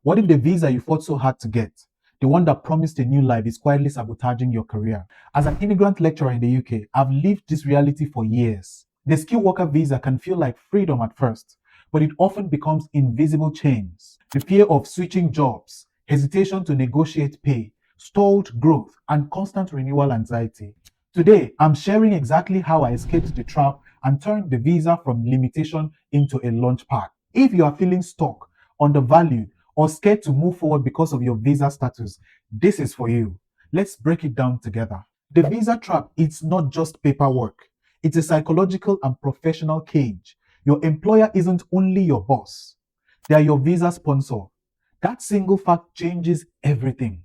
What if the visa you fought so hard to get, the one that promised a new life, is quietly sabotaging your career? As an immigrant lecturer in the UK, I've lived this reality for years. The skilled worker visa can feel like freedom at first, but it often becomes invisible chains. The fear of switching jobs, hesitation to negotiate pay, stalled growth, and constant renewal anxiety. Today, I'm sharing exactly how I escaped the trap and turned the visa from limitation into a launchpad. If you are feeling stuck, undervalued, or scared to move forward because of your visa status, this is for you. Let's break it down together. The visa trap, it's not just paperwork. It's a psychological and professional cage. Your employer isn't only your boss. They are your visa sponsor. That single fact changes everything.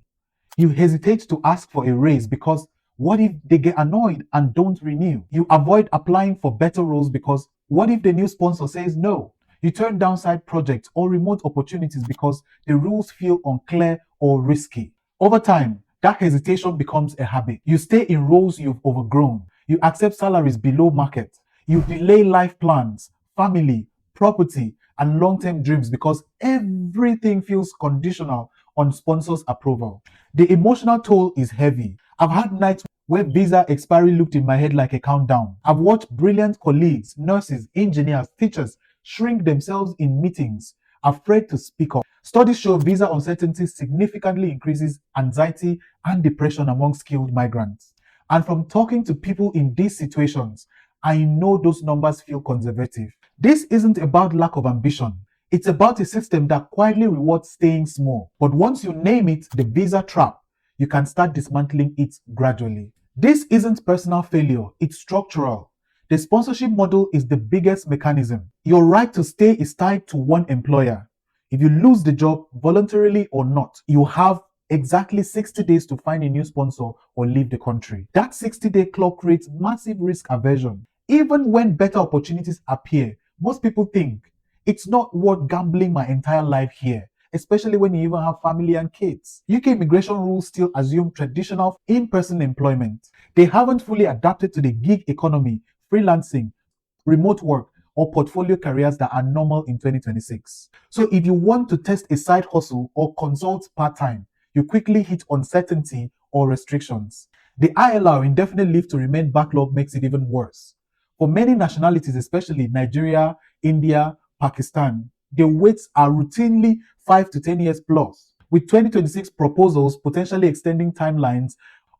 You hesitate to ask for a raise because what if they get annoyed and don't renew? You avoid applying for better roles because what if the new sponsor says no? You turn down side projects or remote opportunities because the rules feel unclear or risky. Over time, that hesitation becomes a habit. You stay in roles you've overgrown. You accept salaries below market. You delay life plans, family, property, and long-term dreams because everything feels conditional on sponsors' approval. The emotional toll is heavy. I've had nights where visa expiry looked in my head like a countdown. I've watched brilliant colleagues, nurses, engineers, teachers shrink themselves in meetings, afraid to speak up. Studies show visa uncertainty significantly increases anxiety and depression among skilled migrants. And from talking to people in these situations, I know those numbers feel conservative. This isn't about lack of ambition. It's about a system that quietly rewards staying small. But once you name it the visa trap, you can start dismantling it gradually. This isn't personal failure, it's structural. The sponsorship model is the biggest mechanism. Your right to stay is tied to one employer. If you lose the job, voluntarily or not, you have exactly 60 days to find a new sponsor or leave the country. That 60-day clock creates massive risk aversion. Even when better opportunities appear, most people think it's not worth gambling my entire life here, especially when you even have family and kids. UK immigration rules still assume traditional in-person employment. They haven't fully adapted to the gig economy, freelancing, remote work, or portfolio careers that are normal in 2026. So if you want to test a side hustle or consult part-time, you quickly hit uncertainty or restrictions. The ILR, indefinite leave to remain backlog, makes it even worse. For many nationalities, especially Nigeria, India, Pakistan, the waits are routinely 5 to 10 years plus, with 2026 proposals potentially extending timelines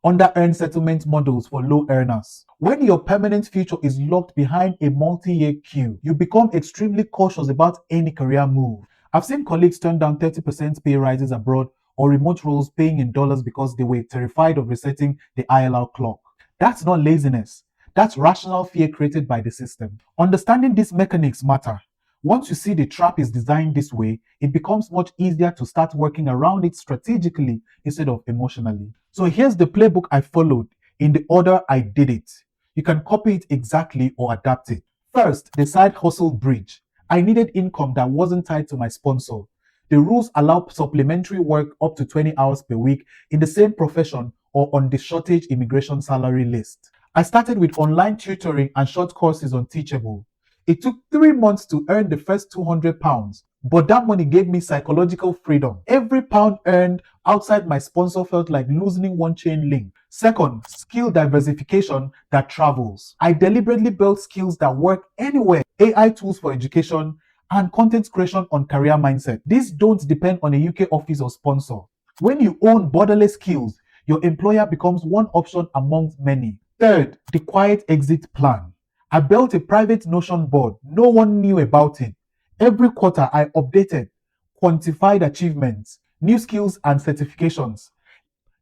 under earned settlement models for low earners. When your permanent future is locked behind a multi-year queue, you become extremely cautious about any career move. I've seen colleagues turn down 30% pay rises abroad or remote roles paying in dollars because they were terrified of resetting the ILR clock. That's not laziness. That's rational fear created by the system. Understanding these mechanics matter. Once you see the trap is designed this way, it becomes much easier to start working around it strategically instead of emotionally. So here's the playbook I followed in the order I did it. You can copy it exactly or adapt it. First, the side hustle bridge. I needed income that wasn't tied to my sponsor. The rules allow supplementary work up to 20 hours per week in the same profession or on the shortage immigration salary list. I started with online tutoring and short courses on Teachable. It took 3 months to earn the first £200, but that money gave me psychological freedom. Every pound earned outside my sponsor felt like loosening one chain link. Second, skill diversification that travels. I deliberately built skills that work anywhere: AI tools for education and content creation on career mindset. These don't depend on a UK office or sponsor. When you own borderless skills, your employer becomes one option amongst many. Third, the quiet exit plan. I built a private Notion board. No one knew about it. Every quarter, I updated, quantified achievements, new skills and certifications,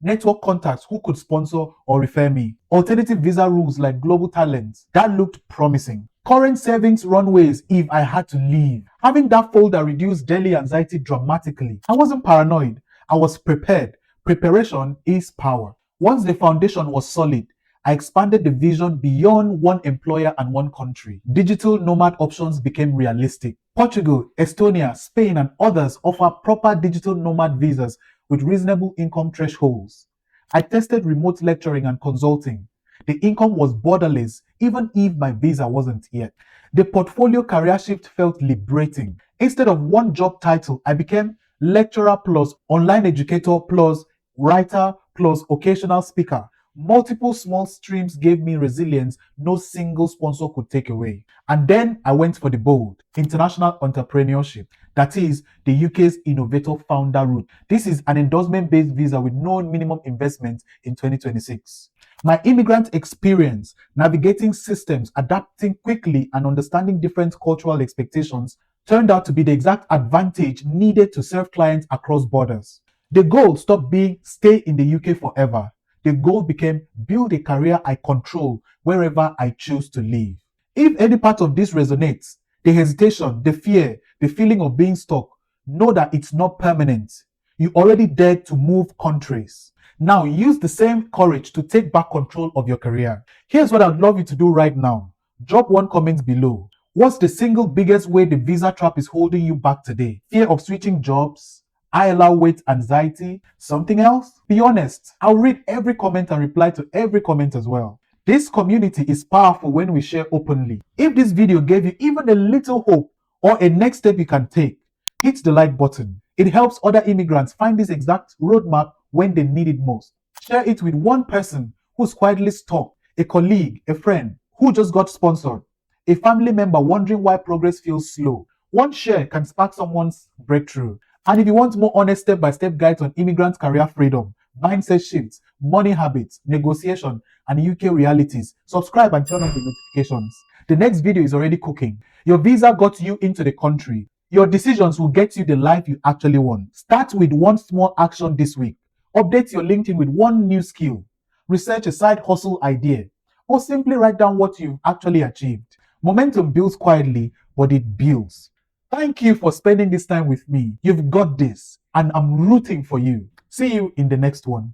network contacts who could sponsor or refer me, alternative visa rules like global talents. That looked promising. Current savings runways if I had to leave. Having that folder reduced daily anxiety dramatically. I wasn't paranoid. I was prepared. Preparation is power. Once the foundation was solid, I expanded the vision beyond one employer and one country. Digital nomad options became realistic. Portugal, Estonia, Spain, and others offer proper digital nomad visas with reasonable income thresholds. I tested remote lecturing and consulting. The income was borderless, even if my visa wasn't yet. The portfolio career shift felt liberating. Instead of one job title, I became lecturer plus online educator plus writer plus occasional speaker. Multiple small streams gave me resilience no single sponsor could take away. And then I went for the bold international entrepreneurship. That is the UK's Innovator Founder Route. This is an endorsement based visa with no minimum investment in 2026. My immigrant experience, navigating systems, adapting quickly, and understanding different cultural expectations turned out to be the exact advantage needed to serve clients across borders. The goal stopped being stay in the UK forever. The goal became build a career I control wherever I choose to live. If any part of this resonates, the hesitation, the fear, the feeling of being stuck, know that it's not permanent. You already dared to move countries. Now use the same courage to take back control of your career. Here's what I'd love you to do right now. Drop one comment below. What's the single biggest way the visa trap is holding you back today? Fear of switching jobs? ILR wait anxiety? Something else? Be honest. I'll read every comment and reply to every comment as well. This community is powerful when we share openly. If this video gave you even a little hope or a next step you can take, hit the like button. It helps other immigrants find this exact roadmap when they need it most. Share it with one person who's quietly stuck, a colleague, a friend who just got sponsored, a family member wondering why progress feels slow. One share can spark someone's breakthrough. And if you want more honest step-by-step guides on immigrant career freedom, mindset shifts, money habits, negotiation, and UK realities, subscribe and turn on the notifications. The next video is already cooking. Your visa got you into the country. Your decisions will get you the life you actually want. Start with one small action this week. Update your LinkedIn with one new skill. Research a side hustle idea. Or simply write down what you've actually achieved. Momentum builds quietly, but it builds. Thank you for spending this time with me. You've got this, and I'm rooting for you. See you in the next one.